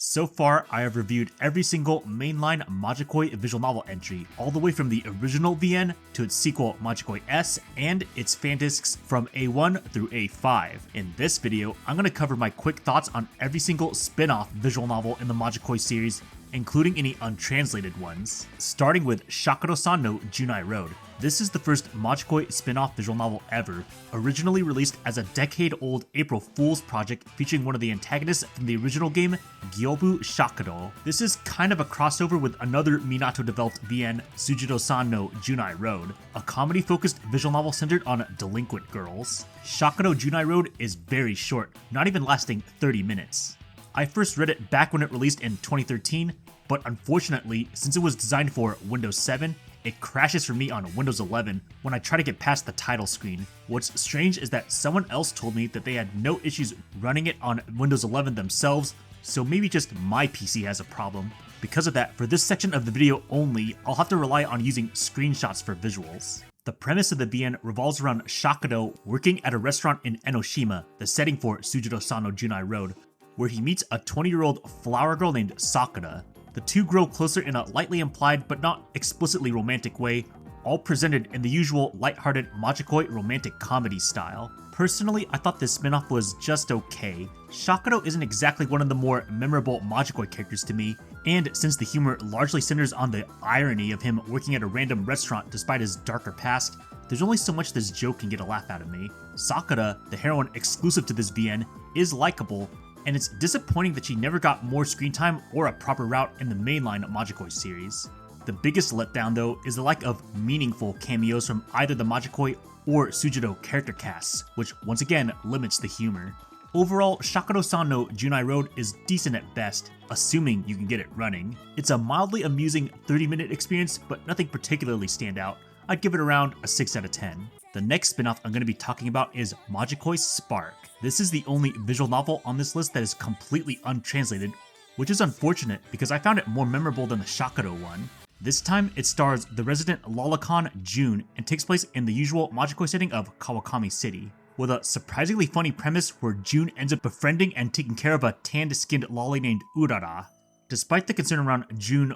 So far, I have reviewed every single mainline Majikoi visual novel entry, all the way from the original VN to its sequel Majikoi S and its fan discs from A1 through A5. In this video, I'm going to cover my quick thoughts on every single spin-off visual novel in the Majikoi series, including any untranslated ones. Starting with Shakadou-san no Jun'ai Road. This is the first Majikoi spin-off visual novel ever, originally released as a decade-old April Fool's project featuring one of the antagonists from the original game, Gyobu Shakadou. This is kind of a crossover with another Minato-developed VN, Tsujidou-san no Jun'ai Road, a comedy-focused visual novel centered on delinquent girls. Shakadou Jun'ai Road is very short, not even lasting 30 minutes. I first read it back when it released in 2013, but unfortunately, since it was designed for Windows 7, it crashes for me on Windows 11 when I try to get past the title screen. What's strange is that someone else told me that they had no issues running it on Windows 11 themselves, so maybe just my PC has a problem. Because of that, for this section of the video only, I'll have to rely on using screenshots for visuals. The premise of the VN revolves around Shakadou working at a restaurant in Enoshima, the setting for Tsujidou-san no Jun'ai Road, where he meets a 20-year-old flower girl named Sakura. The two grow closer in a lightly implied but not explicitly romantic way, all presented in the usual lighthearted Majikoi romantic comedy style. Personally, I thought this spinoff was just okay. Shakadou isn't exactly one of the more memorable Majikoi characters to me, and since the humor largely centers on the irony of him working at a random restaurant despite his darker past, there's only so much this joke can get a laugh out of me. Sakura, the heroine exclusive to this VN, is likable, and it's disappointing that she never got more screen time or a proper route in the mainline Majikoi series. The biggest letdown though is the lack of meaningful cameos from either the Majikoi or Tsujidou character casts, which once again limits the humor. Overall, Shakadou-san no Jun'ai Road is decent at best, assuming you can get it running. It's a mildly amusing 30-minute experience, but nothing particularly stand out. I'd give it around a 6 out of 10. The next spin-off I'm going to be talking about is Majikoi Spark. This is the only visual novel on this list that is completely untranslated, which is unfortunate because I found it more memorable than the Shakadou one. This time, it stars the resident lolicon June and takes place in the usual Majikoi setting of Kawakami City, with a surprisingly funny premise where June ends up befriending and taking care of a tanned-skinned lolly named Urara. Despite the concern around June,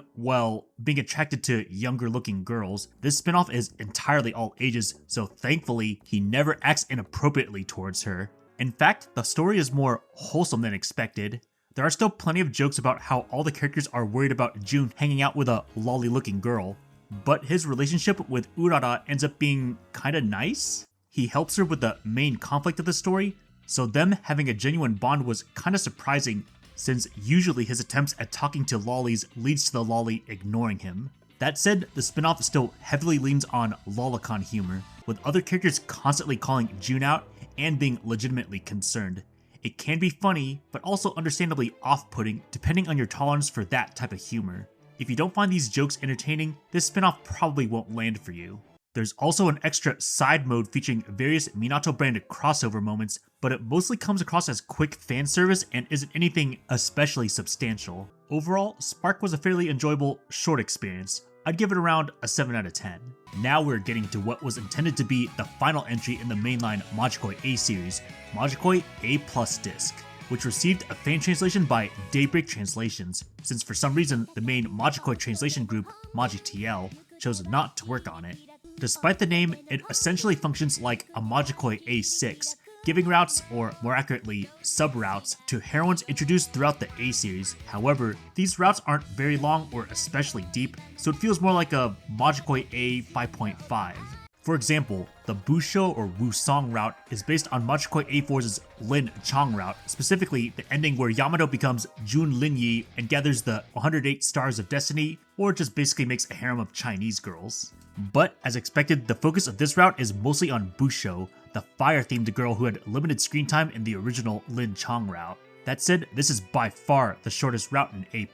being attracted to younger-looking girls, this spinoff is entirely all ages, so thankfully, he never acts inappropriately towards her. In fact, the story is more wholesome than expected. There are still plenty of jokes about how all the characters are worried about June hanging out with a lolly-looking girl, but his relationship with Urara ends up being kinda nice. He helps her with the main conflict of the story, so them having a genuine bond was kinda surprising, since usually his attempts at talking to lollies leads to the lolly ignoring him. That said, the spinoff still heavily leans on lolicon humor, with other characters constantly calling June out and being legitimately concerned. It can be funny, but also understandably off-putting depending on your tolerance for that type of humor. If you don't find these jokes entertaining, this spinoff probably won't land for you. There's also an extra side mode featuring various Minato-branded crossover moments, but it mostly comes across as quick fan service and isn't anything especially substantial. Overall, Spark was a fairly enjoyable, short experience. I'd give it around a 7 out of 10. Now we're getting to what was intended to be the final entry in the mainline Majikoi A series, Majikoi A+ disc, which received a fan translation by Daybreak Translations, since for some reason the main Majikoi translation group, Maji TL, chose not to work on it. Despite the name, it essentially functions like a Majikoi A6, giving routes, or more accurately, sub-routes, to heroines introduced throughout the A series. However, these routes aren't very long or especially deep, so it feels more like a Majikoi A 5.5. For example, the Busho or Wusong route is based on Majikoi A4's Lin Chang route, specifically the ending where Yamato becomes Jun Linyi and gathers the 108 Stars of Destiny, or just basically makes a harem of Chinese girls. But, as expected, the focus of this route is mostly on Busho, the fire-themed girl who had limited screen time in the original Lin Chang route. That said, this is by far the shortest route in A+,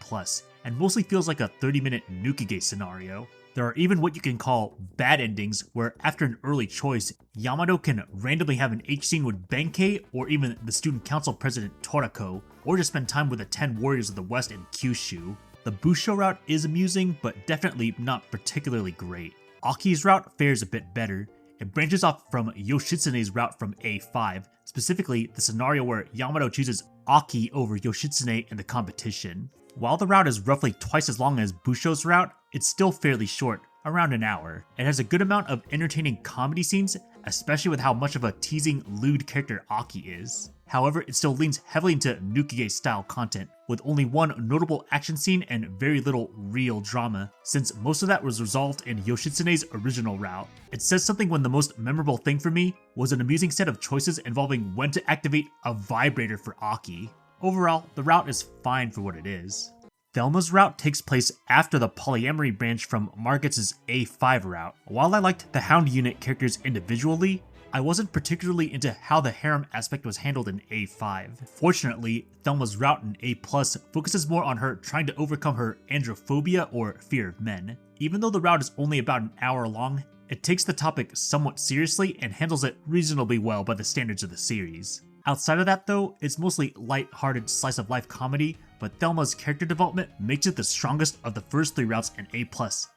and mostly feels like a 30-minute Nukige scenario. There are even what you can call bad endings, where after an early choice, Yamato can randomly have an H scene with Benkei or even the student council president Torako, or just spend time with the 10 warriors of the West in Kyushu. The Busho route is amusing, but definitely not particularly great. Aki's route fares a bit better. It branches off from Yoshitsune's route from A5, specifically the scenario where Yamato chooses Aki over Yoshitsune in the competition. While the route is roughly twice as long as Busho's route, it's still fairly short, around an hour. It has a good amount of entertaining comedy scenes, especially with how much of a teasing, lewd character Aki is. However, it still leans heavily into Nukige style content, with only one notable action scene and very little real drama, since most of that was resolved in Yoshitsune's original route. It says something when the most memorable thing for me was an amusing set of choices involving when to activate a vibrator for Aki. Overall, the route is fine for what it is. Thelma's route takes place after the polyamory branch from Margit's A5 route. While I liked the Hound unit characters individually, I wasn't particularly into how the harem aspect was handled in A5. Fortunately, Thelma's route in A+ focuses more on her trying to overcome her androphobia or fear of men. Even though the route is only about an hour long, it takes the topic somewhat seriously and handles it reasonably well by the standards of the series. Outside of that though, it's mostly light-hearted slice-of-life comedy, but Thelma's character development makes it the strongest of the first 3 routes in A+,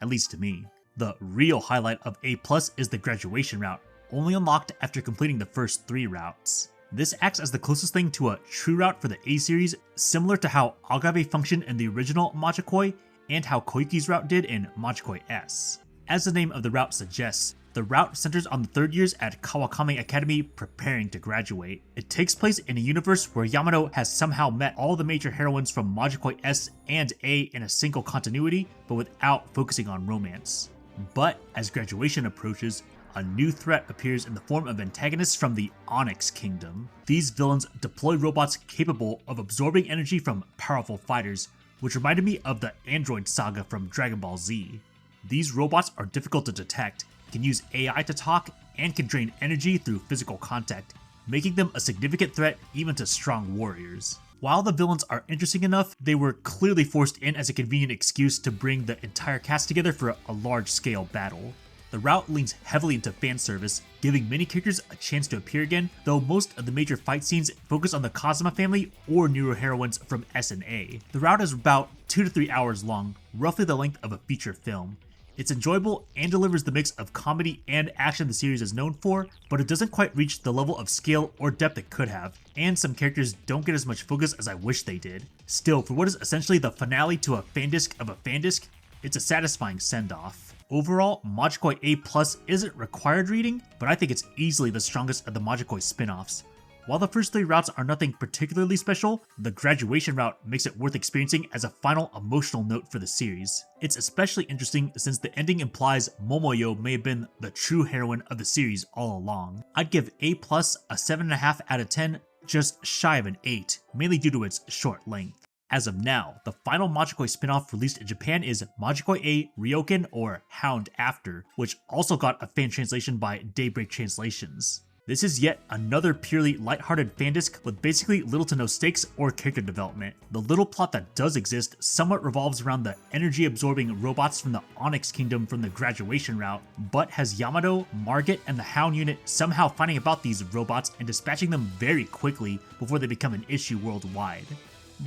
at least to me. The real highlight of A+ is the graduation route, only unlocked after completing the first 3 routes. This acts as the closest thing to a true route for the A series, similar to how Agave functioned in the original Majikoi and how Koiki's route did in Majikoi S. As the name of the route suggests, the route centers on the 3rd years at Kawakami Academy preparing to graduate. It takes place in a universe where Yamato has somehow met all the major heroines from Majikoi S and A in a single continuity, but without focusing on romance. But as graduation approaches, a new threat appears in the form of antagonists from the Onyx Kingdom. These villains deploy robots capable of absorbing energy from powerful fighters, which reminded me of the Android saga from Dragon Ball Z. These robots are difficult to detect, can use AI to talk, and can drain energy through physical contact, making them a significant threat even to strong warriors. While the villains are interesting enough, they were clearly forced in as a convenient excuse to bring the entire cast together for a large-scale battle. The route leans heavily into fan service, giving many characters a chance to appear again, though most of the major fight scenes focus on the Kazuma family or newer heroines from S and A. The route is about 2 to 3 hours long, roughly the length of a feature film. It's enjoyable and delivers the mix of comedy and action the series is known for, but it doesn't quite reach the level of scale or depth it could have, and some characters don't get as much focus as I wish they did. Still, for what is essentially the finale to a fandisc of a fandisc, it's a satisfying send-off. Overall, Majikoi A+ isn't required reading, but I think it's easily the strongest of the Majikoi spin-offs. While the first 3 routes are nothing particularly special, the graduation route makes it worth experiencing as a final emotional note for the series. It's especially interesting since the ending implies Momoyo may have been the true heroine of the series all along. I'd give A+ a 7.5 out of 10, just shy of an 8, mainly due to its short length. As of now, the final Majikoi spin-off released in Japan is Majikoi A Ryoken or Hound After, which also got a fan translation by Daybreak Translations. This is yet another purely lighthearted fandisc with basically little to no stakes or character development. The little plot that does exist somewhat revolves around the energy-absorbing robots from the Onyx Kingdom from the graduation route, but has Yamato, Margit, and the Hound unit somehow finding about these robots and dispatching them very quickly before they become an issue worldwide.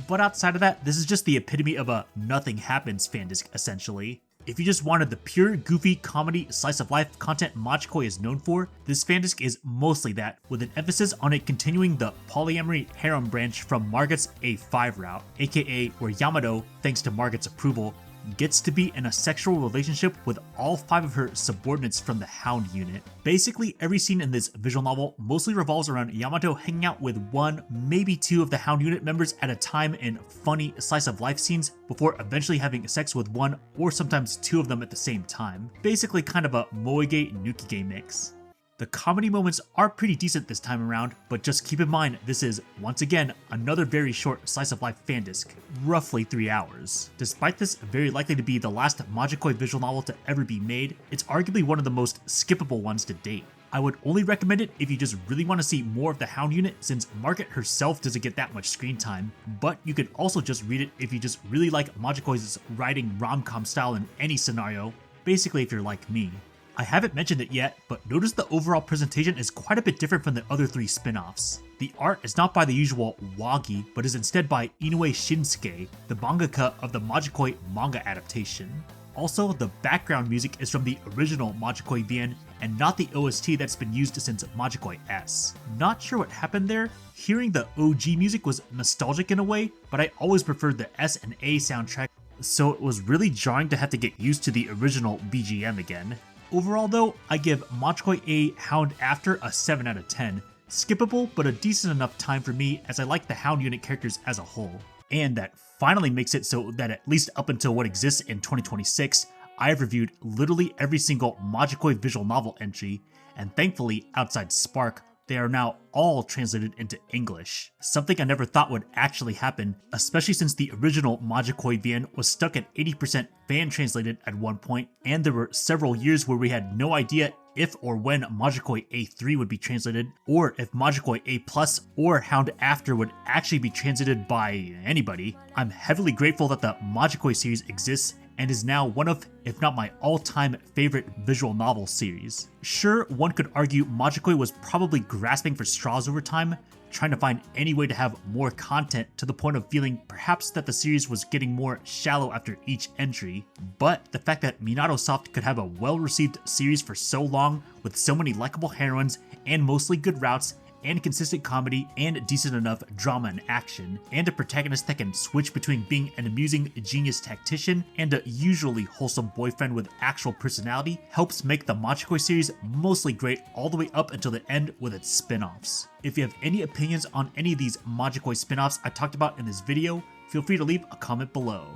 But outside of that, this is just the epitome of a nothing happens fandisc essentially. If you just wanted the pure, goofy, comedy, slice-of-life content Majikoi is known for, this fandisc is mostly that, with an emphasis on it continuing the polyamory harem branch from Margit's A5 route, aka where Yamato, thanks to Margit's approval, gets to be in a sexual relationship with all 5 of her subordinates from the Hound unit. Basically, every scene in this visual novel mostly revolves around Yamato hanging out with 1, maybe 2 of the Hound unit members at a time in funny slice-of-life scenes before eventually having sex with 1 or sometimes 2 of them at the same time. Basically kind of a Moege-Nukige mix. The comedy moments are pretty decent this time around, but just keep in mind this is, once again, another very short slice-of-life fandisc, roughly 3 hours. Despite this very likely to be the last Majikoi visual novel to ever be made, it's arguably one of the most skippable ones to date. I would only recommend it if you just really want to see more of the Hound unit since Margit herself doesn't get that much screen time, but you could also just read it if you just really like Majikoi's writing rom-com style in any scenario, basically if you're like me. I haven't mentioned it yet, but notice the overall presentation is quite a bit different from the other 3 spin-offs. The art is not by the usual Wagi, but is instead by Inoue Shinsuke, the mangaka of the Majikoi manga adaptation. Also, the background music is from the original Majikoi VN and not the OST that's been used since Majikoi S. Not sure what happened there. Hearing the OG music was nostalgic in a way, but I always preferred the S and A soundtrack, so it was really jarring to have to get used to the original BGM again. Overall though, I give Majikoi A Hound After a 7 out of 10. Skippable, but a decent enough time for me as I like the Hound unit characters as a whole. And that finally makes it so that at least up until what exists in 2026, I have reviewed literally every single Majikoi visual novel entry, and thankfully, outside Spark, they are now all translated into English. Something I never thought would actually happen, especially since the original Majikoi VN was stuck at 80% fan translated at one point, and there were several years where we had no idea if or when Majikoi A3 would be translated, or if Majikoi A Plus or Hound After would actually be translated by anybody. I'm heavily grateful that the Majikoi series exists and is now one of, if not my all-time favorite visual novel series. Sure, one could argue Majikoi was probably grasping for straws over time, trying to find any way to have more content to the point of feeling perhaps that the series was getting more shallow after each entry, but the fact that Minato Soft could have a well-received series for so long with so many likable heroines and mostly good routes and consistent comedy and decent enough drama and action, and a protagonist that can switch between being an amusing genius tactician and a usually wholesome boyfriend with actual personality helps make the Majikoi series mostly great all the way up until the end with its spin-offs. If you have any opinions on any of these Majikoi spin-offs I talked about in this video, feel free to leave a comment below.